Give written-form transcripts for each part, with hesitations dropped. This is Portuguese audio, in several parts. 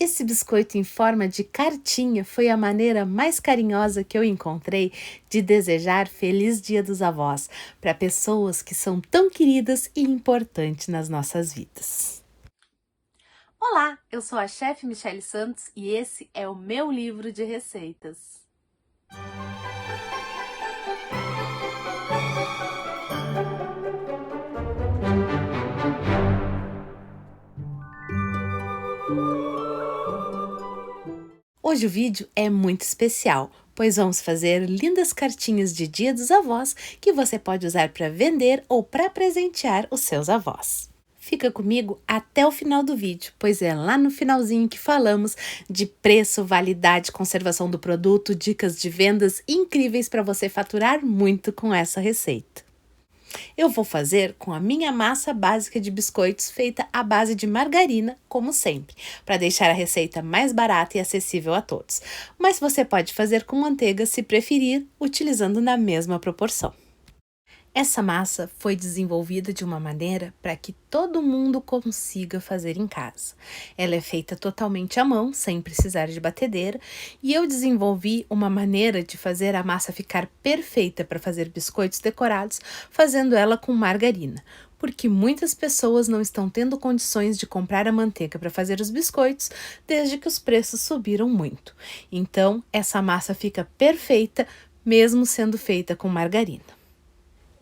Esse biscoito em forma de cartinha foi a maneira mais carinhosa que eu encontrei de desejar Feliz Dia dos Avós para pessoas que são tão queridas e importantes nas nossas vidas. Olá, eu sou a chefe Michele Santos e esse é o meu livro de receitas. Hoje o vídeo é muito especial, pois vamos fazer lindas cartinhas de Dia dos Avós que você pode usar para vender ou para presentear os seus avós. Fica comigo até o final do vídeo, pois é lá no finalzinho que falamos de preço, validade, conservação do produto, dicas de vendas incríveis para você faturar muito com essa receita. Eu vou fazer com a minha massa básica de biscoitos feita à base de margarina, como sempre, para deixar a receita mais barata e acessível a todos. Mas você pode fazer com manteiga se preferir, utilizando na mesma proporção. Essa massa foi desenvolvida de uma maneira para que todo mundo consiga fazer em casa. Ela é feita totalmente à mão, sem precisar de batedeira, e eu desenvolvi uma maneira de fazer a massa ficar perfeita para fazer biscoitos decorados, fazendo ela com margarina, porque muitas pessoas não estão tendo condições de comprar a manteiga para fazer os biscoitos desde que os preços subiram muito. Então, essa massa fica perfeita, mesmo sendo feita com margarina.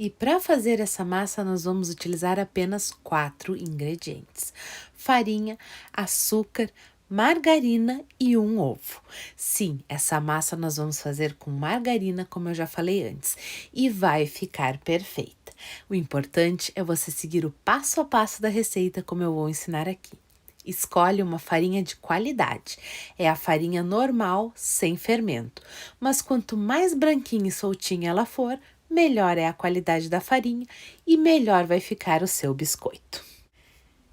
E para fazer essa massa, nós vamos utilizar apenas 4 ingredientes: farinha, açúcar, margarina e um ovo. Sim, essa massa nós vamos fazer com margarina, como eu já falei antes, e vai ficar perfeita. O importante é você seguir o passo a passo da receita, como eu vou ensinar aqui. Escolhe uma farinha de qualidade. É a farinha normal, sem fermento. Mas quanto mais branquinha e soltinha ela for, melhor é a qualidade da farinha e melhor vai ficar o seu biscoito.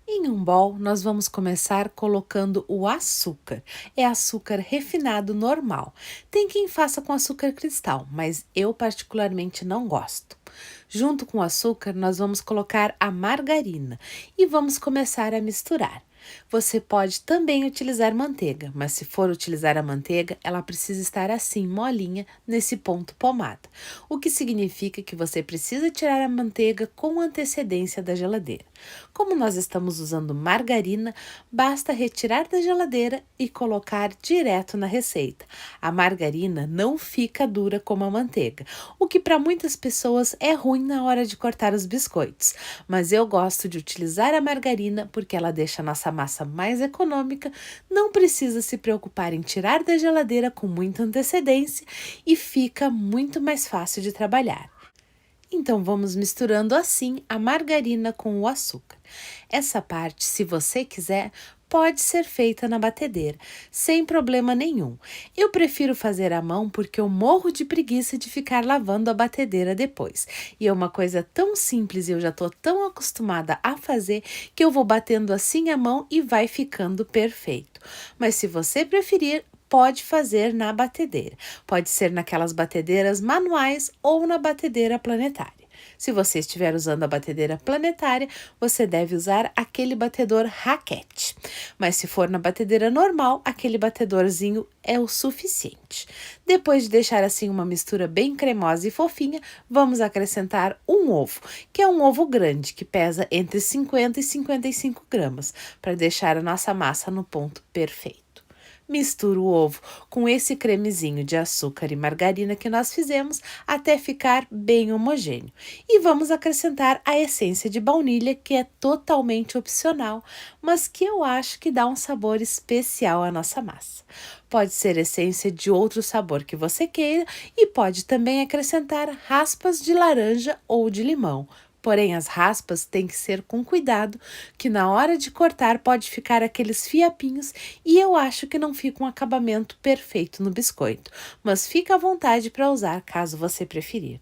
Em um bowl, nós vamos começar colocando o açúcar. É açúcar refinado normal. Tem quem faça com açúcar cristal, mas eu particularmente não gosto. Junto com o açúcar, nós vamos colocar a margarina e vamos começar a misturar. Você pode também utilizar manteiga, mas se for utilizar a manteiga, ela precisa estar assim, molinha, nesse ponto pomada. O que significa que você precisa tirar a manteiga com antecedência da geladeira. Como nós estamos usando margarina, basta retirar da geladeira e colocar direto na receita. A margarina não fica dura como a manteiga, o que para muitas pessoas é ruim na hora de cortar os biscoitos. Mas eu gosto de utilizar a margarina porque ela deixa a nossa massa mais econômica, não precisa se preocupar em tirar da geladeira com muita antecedência e fica muito mais fácil de trabalhar. Então vamos misturando assim a margarina com o açúcar. Essa parte, se você quiser, pode ser feita na batedeira, sem problema nenhum. Eu prefiro fazer à mão porque eu morro de preguiça de ficar lavando a batedeira depois. E é uma coisa tão simples e eu já estou tão acostumada a fazer que eu vou batendo assim à mão e vai ficando perfeito. Mas se você preferir, pode fazer na batedeira. Pode ser naquelas batedeiras manuais ou na batedeira planetária. Se você estiver usando a batedeira planetária, você deve usar aquele batedor raquete. Mas se for na batedeira normal, aquele batedorzinho é o suficiente. Depois de deixar assim uma mistura bem cremosa e fofinha, vamos acrescentar um ovo, que é um ovo grande, que pesa entre 50 e 55 gramas, para deixar a nossa massa no ponto perfeito. Mistura o ovo com esse cremezinho de açúcar e margarina que nós fizemos até ficar bem homogêneo. E vamos acrescentar a essência de baunilha, que é totalmente opcional, mas que eu acho que dá um sabor especial à nossa massa. Pode ser essência de outro sabor que você queira e pode também acrescentar raspas de laranja ou de limão. Porém, as raspas têm que ser com cuidado, que na hora de cortar pode ficar aqueles fiapinhos e eu acho que não fica um acabamento perfeito no biscoito, mas fica à vontade para usar caso você preferir.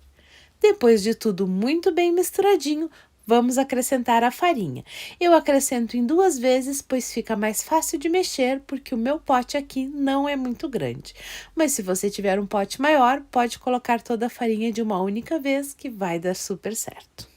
Depois de tudo muito bem misturadinho, vamos acrescentar a farinha. Eu acrescento em 2 vezes, pois fica mais fácil de mexer, porque o meu pote aqui não é muito grande. Mas se você tiver um pote maior, pode colocar toda a farinha de uma única vez, que vai dar super certo.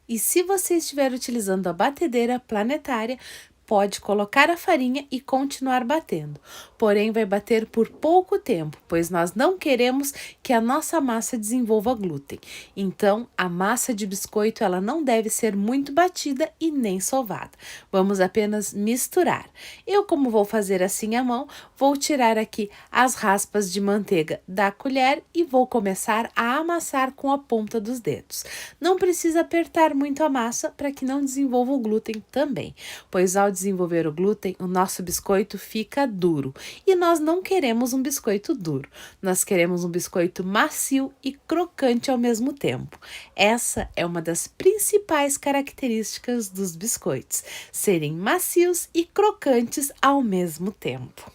E se você estiver utilizando a batedeira planetária, pode colocar a farinha e continuar batendo. Porém, vai bater por pouco tempo, pois nós não queremos que a nossa massa desenvolva glúten. Então, a massa de biscoito ela não deve ser muito batida e nem sovada. Vamos apenas misturar. Eu, como vou fazer assim à mão, vou tirar aqui as raspas de manteiga da colher e vou começar a amassar com a ponta dos dedos. Não precisa apertar muito a massa para que não desenvolva o glúten também, pois ao desenvolver o glúten, o nosso biscoito fica duro. E nós não queremos um biscoito duro, nós queremos um biscoito macio e crocante ao mesmo tempo. Essa é uma das principais características dos biscoitos, serem macios e crocantes ao mesmo tempo.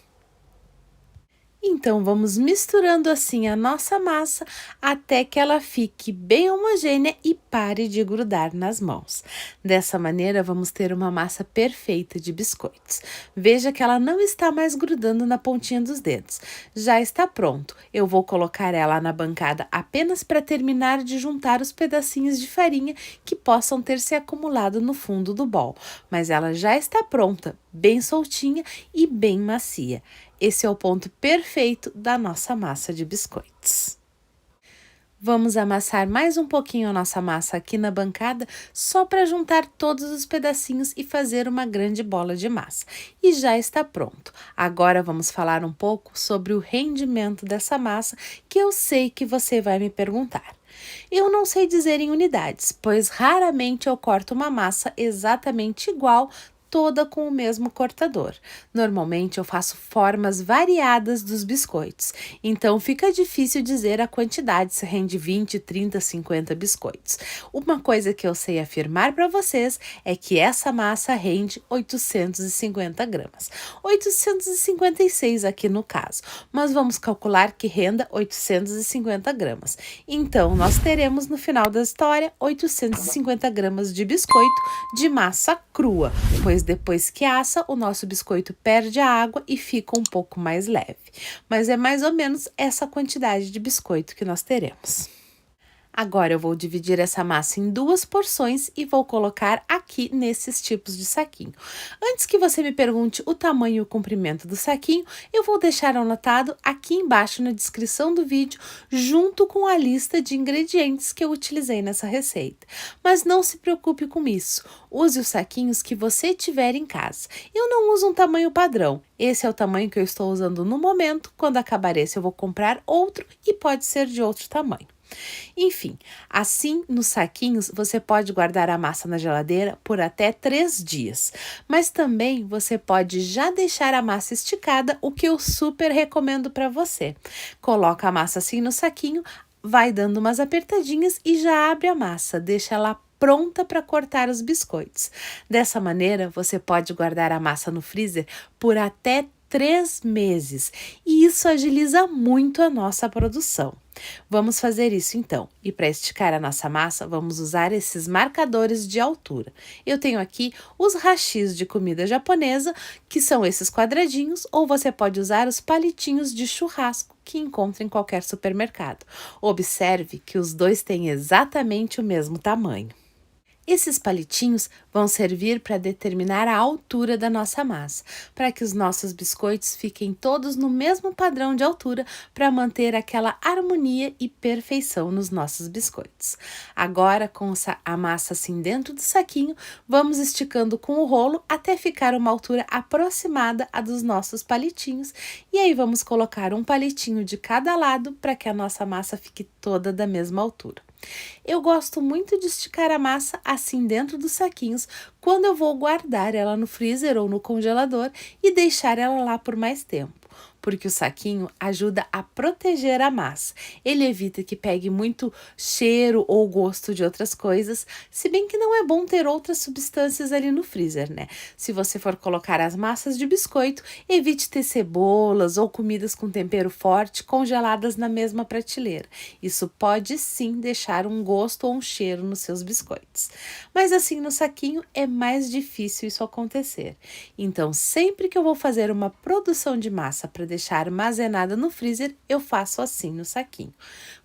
Então, vamos misturando assim a nossa massa até que ela fique bem homogênea e pare de grudar nas mãos. Dessa maneira, vamos ter uma massa perfeita de biscoitos. Veja que ela não está mais grudando na pontinha dos dedos. Já está pronto. Eu vou colocar ela na bancada apenas para terminar de juntar os pedacinhos de farinha que possam ter se acumulado no fundo do bol. Mas ela já está pronta, bem soltinha e bem macia. Esse é o ponto perfeito da nossa massa de biscoitos. Vamos amassar mais um pouquinho a nossa massa aqui na bancada, só para juntar todos os pedacinhos e fazer uma grande bola de massa. E já está pronto. Agora vamos falar um pouco sobre o rendimento dessa massa, que eu sei que você vai me perguntar. Eu não sei dizer em unidades, pois raramente eu corto uma massa exatamente igual, toda com o mesmo cortador. Normalmente eu faço formas variadas dos biscoitos, então fica difícil dizer a quantidade, se rende 20, 30, 50 biscoitos. Uma coisa que eu sei afirmar para vocês é que essa massa rende 850 gramas. 856 aqui no caso, mas vamos calcular que renda 850 gramas. Então, nós teremos no final da história 850 gramas de biscoito de massa crua, pois depois que assa, o nosso biscoito perde a água e fica um pouco mais leve. Mas é mais ou menos essa quantidade de biscoito que nós teremos. Agora eu vou dividir essa massa em duas porções e vou colocar aqui nesses tipos de saquinho. Antes que você me pergunte o tamanho e o comprimento do saquinho, eu vou deixar anotado aqui embaixo na descrição do vídeo, junto com a lista de ingredientes que eu utilizei nessa receita. Mas não se preocupe com isso, use os saquinhos que você tiver em casa. Eu não uso um tamanho padrão, esse é o tamanho que eu estou usando no momento. Quando acabar esse eu vou comprar outro e pode ser de outro tamanho. Enfim, assim nos saquinhos você pode guardar a massa na geladeira por até 3 dias, mas também você pode já deixar a massa esticada, o que eu super recomendo para você. Coloca a massa assim no saquinho, vai dando umas apertadinhas e já abre a massa, deixa ela pronta para cortar os biscoitos. Dessa maneira, você pode guardar a massa no freezer por até 3 meses e isso agiliza muito a nossa produção. Vamos fazer isso então, e para esticar a nossa massa, vamos usar esses marcadores de altura. Eu tenho aqui os hashis de comida japonesa, que são esses quadradinhos, ou você pode usar os palitinhos de churrasco que encontra em qualquer supermercado. Observe que os dois têm exatamente o mesmo tamanho. Esses palitinhos vão servir para determinar a altura da nossa massa, para que os nossos biscoitos fiquem todos no mesmo padrão de altura para manter aquela harmonia e perfeição nos nossos biscoitos. Agora, com a massa assim dentro do saquinho, vamos esticando com o rolo até ficar uma altura aproximada à dos nossos palitinhos e aí vamos colocar um palitinho de cada lado para que a nossa massa fique toda da mesma altura. Eu gosto muito de esticar a massa assim dentro dos saquinhos quando eu vou guardar ela no freezer ou no congelador e deixar ela lá por mais tempo, porque o saquinho ajuda a proteger a massa. Ele evita que pegue muito cheiro ou gosto de outras coisas, se bem que não é bom ter outras substâncias ali no freezer, né? Se você for colocar as massas de biscoito, evite ter cebolas ou comidas com tempero forte congeladas na mesma prateleira. Isso pode sim deixar um gosto ou um cheiro nos seus biscoitos. Mas assim no saquinho é mais difícil isso acontecer. Então, sempre que eu vou fazer uma produção de massa para deixar armazenada no freezer, eu faço assim no saquinho.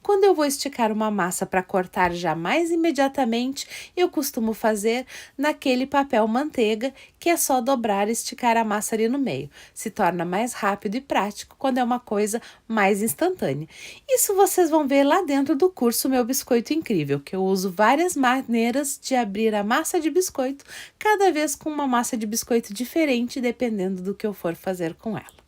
Quando eu vou esticar uma massa para cortar já mais imediatamente, eu costumo fazer naquele papel manteiga, que é só dobrar e esticar a massa ali no meio. Se torna mais rápido e prático quando é uma coisa mais instantânea. Isso vocês vão ver lá dentro do curso Meu Biscoito Incrível, que eu uso várias maneiras de abrir a massa de biscoito, cada vez com uma massa de biscoito diferente, dependendo do que eu for fazer com ela.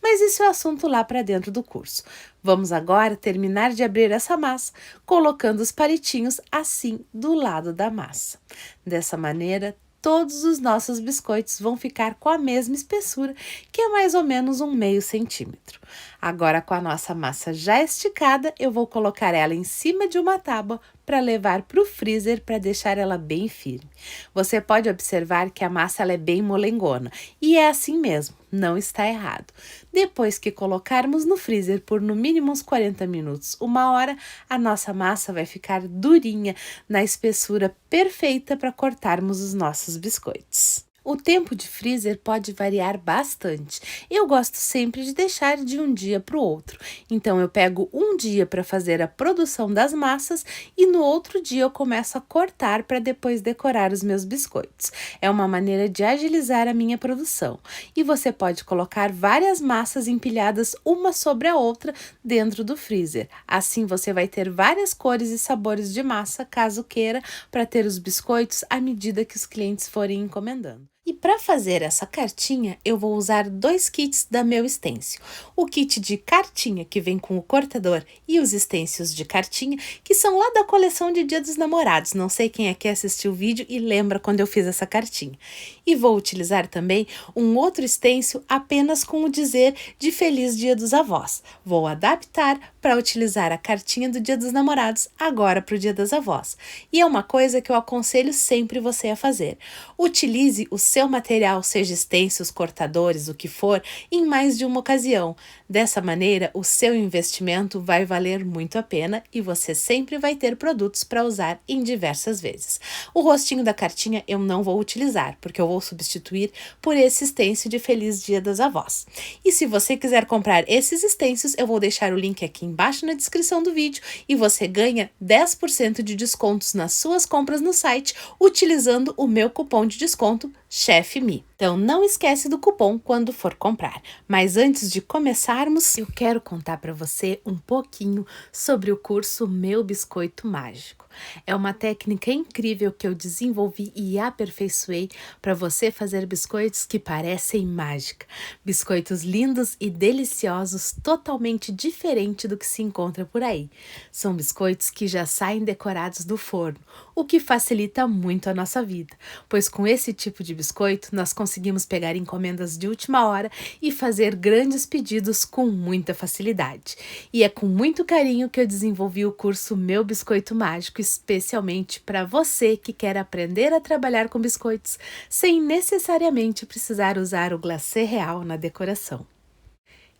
Mas isso é assunto lá para dentro do curso. Vamos agora terminar de abrir essa massa, colocando os palitinhos assim do lado da massa. Dessa maneira, todos os nossos biscoitos vão ficar com a mesma espessura, que é mais ou menos 1/2 centímetro. Agora, com a nossa massa já esticada, eu vou colocar ela em cima de uma tábua para levar para o freezer para deixar ela bem firme. Você pode observar que a massa ela é bem molengona e é assim mesmo, não está errado. Depois que colocarmos no freezer por no mínimo uns 40 minutos, 1 hora, a nossa massa vai ficar durinha, na espessura perfeita para cortarmos os nossos biscoitos. O tempo de freezer pode variar bastante. Eu gosto sempre de deixar de um dia para o outro. Então, eu pego um dia para fazer a produção das massas e no outro dia eu começo a cortar para depois decorar os meus biscoitos. É uma maneira de agilizar a minha produção. E você pode colocar várias massas empilhadas uma sobre a outra dentro do freezer. Assim, você vai ter várias cores e sabores de massa, caso queira, para ter os biscoitos à medida que os clientes forem encomendando. E para fazer essa cartinha, eu vou usar 2 kits da Meu Stencil. O kit de cartinha, que vem com o cortador, e os stencils de cartinha, que são lá da coleção de Dia dos Namorados. Não sei quem aqui assistiu o vídeo e lembra quando eu fiz essa cartinha. E vou utilizar também um outro stencil apenas com o dizer de Feliz Dia dos Avós. Vou adaptar para utilizar a cartinha do Dia dos Namorados agora para o Dia das Avós. E é uma coisa que eu aconselho sempre você a fazer. Utilize o seu material, seja stencils, cortadores, o que for, em mais de uma ocasião. Dessa maneira, o seu investimento vai valer muito a pena e você sempre vai ter produtos para usar em diversas vezes. O rostinho da cartinha eu não vou utilizar, porque eu vou substituir por esse stencil de Feliz Dia das Avós. E se você quiser comprar esses stencils, eu vou deixar o link aqui embaixo na descrição do vídeo e você ganha 10% de descontos nas suas compras no site utilizando o meu cupom de desconto CHEFME. Então não esquece do cupom quando for comprar. Mas antes de começarmos, eu quero contar para você um pouquinho sobre o curso Meu Biscoito Mágico. É uma técnica incrível que eu desenvolvi e aperfeiçoei para você fazer biscoitos que parecem mágica. Biscoitos lindos e deliciosos, totalmente diferente do que se encontra por aí. São biscoitos que já saem decorados do forno, o que facilita muito a nossa vida, pois com esse tipo de biscoito nós conseguimos pegar encomendas de última hora e fazer grandes pedidos com muita facilidade. E é com muito carinho que eu desenvolvi o curso Meu Biscoito Mágico, especialmente para você que quer aprender a trabalhar com biscoitos sem necessariamente precisar usar o glacê real na decoração.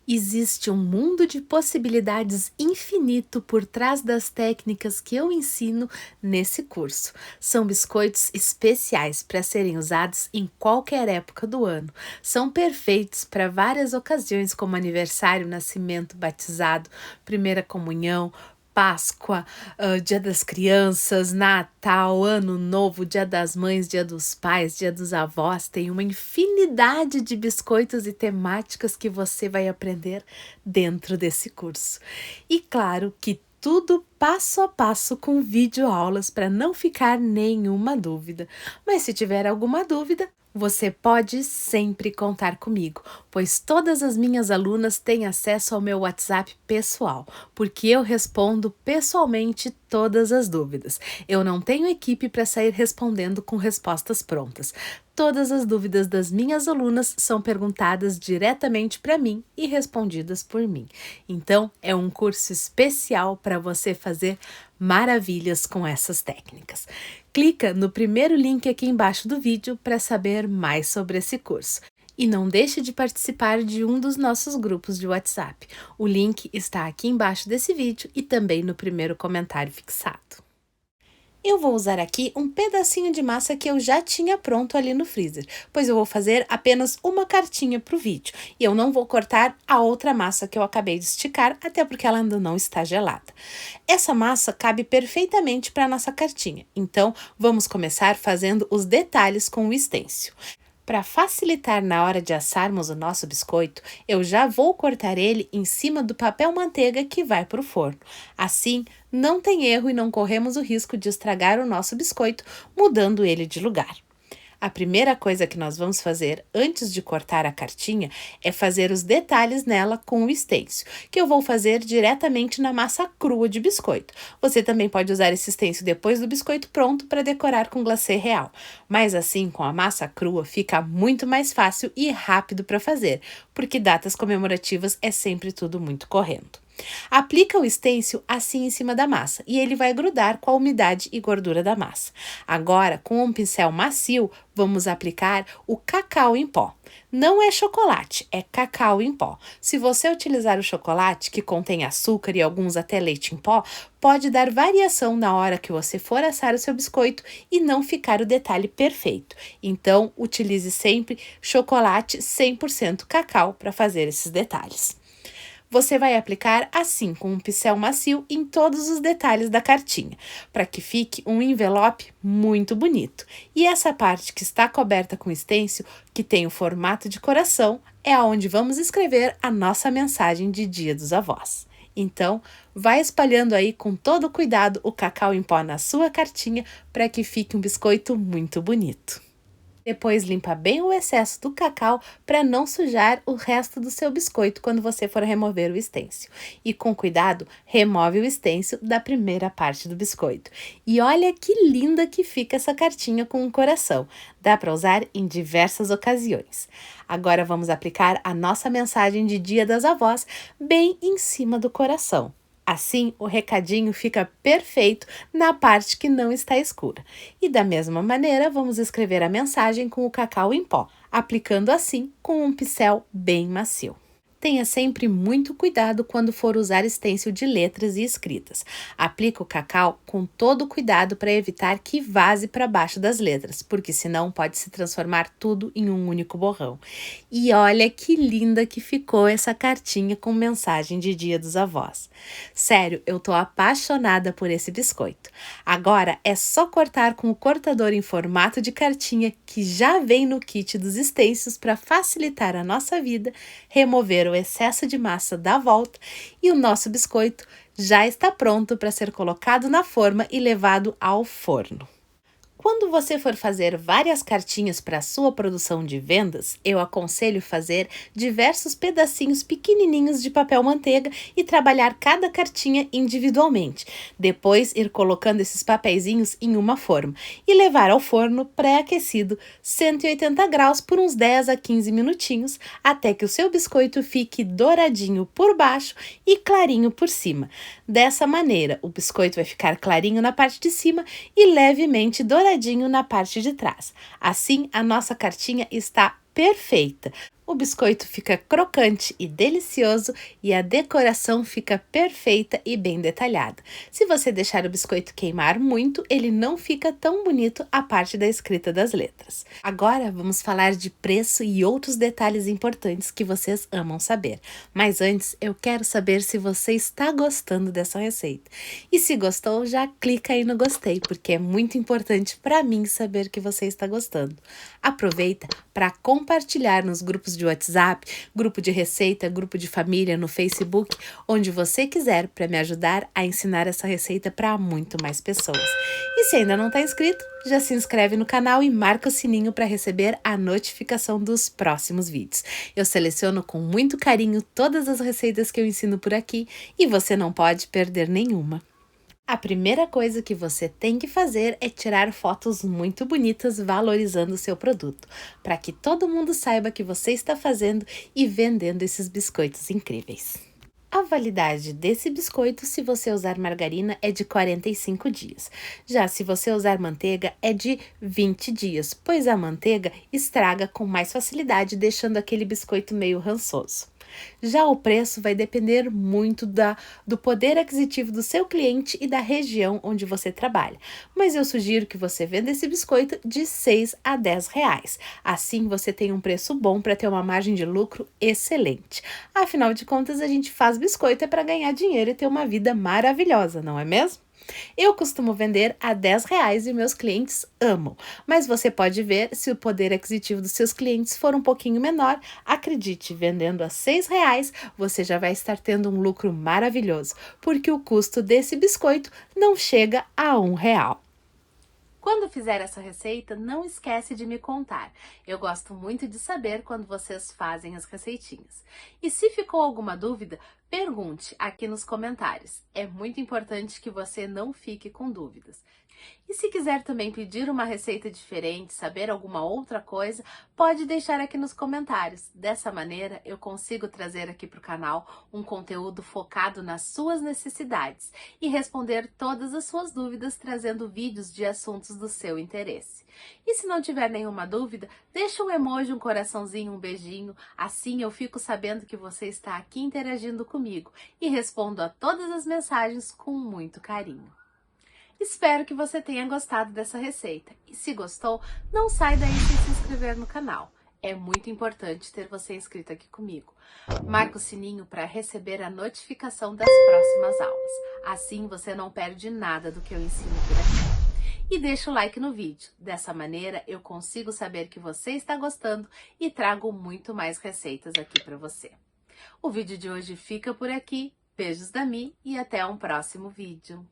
Existe um mundo de possibilidades infinito por trás das técnicas que eu ensino nesse curso. São biscoitos especiais para serem usados em qualquer época do ano. São perfeitos para várias ocasiões, como aniversário, nascimento, batizado, primeira comunhão, Páscoa, Dia das Crianças, Natal, Ano Novo, Dia das Mães, Dia dos Pais, Dia dos Avós. Tem uma infinidade de biscoitos e temáticas que você vai aprender dentro desse curso. E claro que tudo passo a passo com videoaulas para não ficar nenhuma dúvida. Mas se tiver alguma dúvida, você pode sempre contar comigo, pois todas as minhas alunas têm acesso ao meu WhatsApp pessoal, porque eu respondo pessoalmente todas as dúvidas. Eu não tenho equipe para sair respondendo com respostas prontas. Todas as dúvidas das minhas alunas são perguntadas diretamente para mim e respondidas por mim. Então, é um curso especial para você fazer maravilhas com essas técnicas. Clica no primeiro link aqui embaixo do vídeo para saber mais sobre esse curso. E não deixe de participar de um dos nossos grupos de WhatsApp. O link está aqui embaixo desse vídeo e também no primeiro comentário fixado. Eu vou usar aqui um pedacinho de massa que eu já tinha pronto ali no freezer, pois eu vou fazer apenas uma cartinha para o vídeo e eu não vou cortar a outra massa que eu acabei de esticar, até porque ela ainda não está gelada. Essa massa cabe perfeitamente para a nossa cartinha, então vamos começar fazendo os detalhes com o estêncil. Para facilitar na hora de assarmos o nosso biscoito, eu já vou cortar ele em cima do papel manteiga que vai para o forno. Assim, não tem erro e não corremos o risco de estragar o nosso biscoito, mudando ele de lugar. A primeira coisa que nós vamos fazer antes de cortar a cartinha é fazer os detalhes nela com o estêncil, que eu vou fazer diretamente na massa crua de biscoito. Você também pode usar esse estêncil depois do biscoito pronto para decorar com glacê real, mas assim com a massa crua fica muito mais fácil e rápido para fazer, porque datas comemorativas é sempre tudo muito correndo. Aplica o estêncil assim em cima da massa e ele vai grudar com a umidade e gordura da massa. Agora, com um pincel macio, vamos aplicar o cacau em pó. Não é chocolate, é cacau em pó. Se você utilizar o chocolate, que contém açúcar e alguns até leite em pó, pode dar variação na hora que você for assar o seu biscoito e não ficar o detalhe perfeito. Então, utilize sempre chocolate 100% cacau para fazer esses detalhes. Você vai aplicar assim com um pincel macio em todos os detalhes da cartinha, para que fique um envelope muito bonito. E essa parte que está coberta com estêncil, que tem o formato de coração, é aonde vamos escrever a nossa mensagem de Dia dos Avós. Então, vai espalhando aí com todo cuidado o cacau em pó na sua cartinha para que fique um biscoito muito bonito. Depois limpa bem o excesso do cacau para não sujar o resto do seu biscoito quando você for remover o estêncil. E com cuidado, remove o estêncil da primeira parte do biscoito. E olha que linda que fica essa cartinha com um coração. Dá para usar em diversas ocasiões. Agora vamos aplicar a nossa mensagem de Dia das Avós bem em cima do coração. Assim, o recadinho fica perfeito na parte que não está escura. E da mesma maneira, vamos escrever a mensagem com o cacau em pó, aplicando assim com um pincel bem macio. Tenha sempre muito cuidado quando for usar estêncil de letras e escritas. Aplique o cacau com todo cuidado para evitar que vaze para baixo das letras, porque senão pode se transformar tudo em um único borrão. E olha que linda que ficou essa cartinha com mensagem de Dia dos Avós. Sério, eu tô apaixonada por esse biscoito. Agora é só cortar com o cortador em formato de cartinha que já vem no kit dos estêncios para facilitar a nossa vida, remover o excesso de massa da volta e o nosso biscoito já está pronto para ser colocado na forma e levado ao forno. Quando você for fazer várias cartinhas para a sua produção de vendas, eu aconselho fazer diversos pedacinhos pequenininhos de papel manteiga e trabalhar cada cartinha individualmente. Depois ir colocando esses papeizinhos em uma forma e levar ao forno pré-aquecido 180 graus por uns 10 a 15 minutinhos até que o seu biscoito fique douradinho por baixo e clarinho por cima. Dessa maneira, o biscoito vai ficar clarinho na parte de cima e levemente douradinho na parte de trás. Assim, a nossa cartinha está perfeita. O biscoito fica crocante e delicioso e a decoração fica perfeita e bem detalhada. Se você deixar o biscoito queimar muito, ele não fica tão bonito a parte da escrita das letras. Agora vamos falar de preço e outros detalhes importantes que vocês amam saber. Mas antes, eu quero saber se você está gostando dessa receita. E se gostou, já clica aí no gostei, porque é muito importante para mim saber que você está gostando. Aproveita para compartilhar nos grupos de WhatsApp, grupo de receita, grupo de família no Facebook, onde você quiser, para me ajudar a ensinar essa receita para muito mais pessoas. E se ainda não está inscrito, já se inscreve no canal e marca o sininho para receber a notificação dos próximos vídeos. Eu seleciono com muito carinho todas as receitas que eu ensino por aqui e você não pode perder nenhuma. A primeira coisa que você tem que fazer é tirar fotos muito bonitas valorizando o seu produto, para que todo mundo saiba que você está fazendo e vendendo esses biscoitos incríveis. A validade desse biscoito, se você usar margarina, é de 45 dias. Já se você usar manteiga, é de 20 dias, pois a manteiga estraga com mais facilidade, deixando aquele biscoito meio rançoso. Já o preço vai depender muito do poder aquisitivo do seu cliente e da região onde você trabalha. Mas eu sugiro que você venda esse biscoito de 6 a 10 reais. Assim você tem um preço bom para ter uma margem de lucro excelente. Afinal de contas, a gente faz biscoito é para ganhar dinheiro e ter uma vida maravilhosa, não é mesmo? Eu costumo vender a 10 reais e meus clientes amam, mas você pode ver se o poder aquisitivo dos seus clientes for um pouquinho menor. Acredite, vendendo a 6 reais, você já vai estar tendo um lucro maravilhoso, porque o custo desse biscoito não chega a R$ 1. Quando fizer essa receita, não esquece de me contar. Eu gosto muito de saber quando vocês fazem as receitinhas. E se ficou alguma dúvida, pergunte aqui nos comentários. É muito importante que você não fique com dúvidas. E se quiser também pedir uma receita diferente, saber alguma outra coisa, pode deixar aqui nos comentários. Dessa maneira, eu consigo trazer aqui para o canal um conteúdo focado nas suas necessidades e responder todas as suas dúvidas, trazendo vídeos de assuntos do seu interesse. E se não tiver nenhuma dúvida, deixa um emoji, um coraçãozinho, um beijinho, assim eu fico sabendo que você está aqui interagindo comigo e respondo a todas as mensagens com muito carinho. Espero que você tenha gostado dessa receita e se gostou, não sai daí sem se inscrever no canal. É muito importante ter você inscrito aqui comigo. Marca o sininho para receber a notificação das próximas aulas. Assim você não perde nada do que eu ensino por aqui. E deixa o like no vídeo. Dessa maneira eu consigo saber que você está gostando e trago muito mais receitas aqui para você. O vídeo de hoje fica por aqui. Beijos da Mi e até um próximo vídeo.